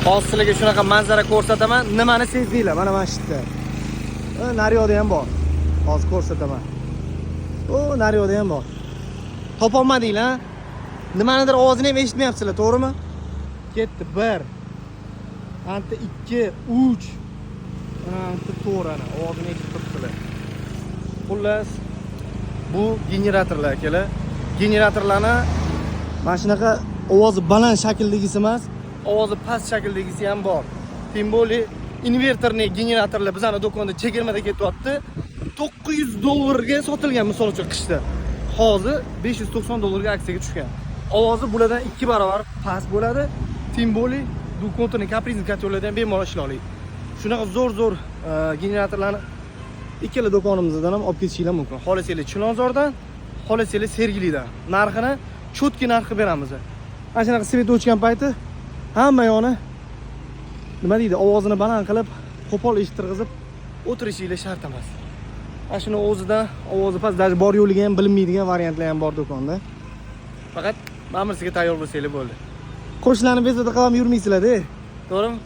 Hozir sizlarga shunaqa manzara ko'rsataman. Nimani sezdinglar? Mana yerda. Naryoqda ham bor. Hozir ko'rsataman. Naryoqda ham bor. Topolmadinglar. Nimanidir ovozini ham eshitmayapsizlar, to'g'rimi? Ketdi 1. Anta 2, 3. Anta 4 ana. Ovozini eshitib turibsizlar. Xullas, bu generatorlar akalar. Generatorlarni mana shunaqa ovozi baland shakldagisi emas, ovozi past shakldagisi ham bor. Tim bo'li invertorli generatorlar bizning do'konda chegirmada ketyapti. $900 ga sotilgan misol uchun qishda. Hozir $590 ga aksiyaga tushgan. Ovozi bulardan 2 barobar past bo'ladi. Tim bo'li do'konning kaprizni katyollardan bemalol ishlay oladi. Shunaqa zo'r generatorlarni ikkala do'konimizdan ham olib ketishinglar mumkin. Xohlasanglar Chilonzordan, xohlasanglar Sergelidan. Narxini cho'tki narxi beramiz. Ana shunaqa svet o'chgan payti hamma yoni nima deydi, ovozini baland qilib, qo'pol eshittirg'izib o'tirishinglar shart emas. Ana shuni o'zida ovozi past, даже bor yo'ligi ham bilinmaydigan variantlar ham bor do'konda. Faqat ma'mursiga tayyor bo'lsanglar bo'ldi. Qo'shnilarni bezovta qilib yurmaysizlar-da. To'g'rimi?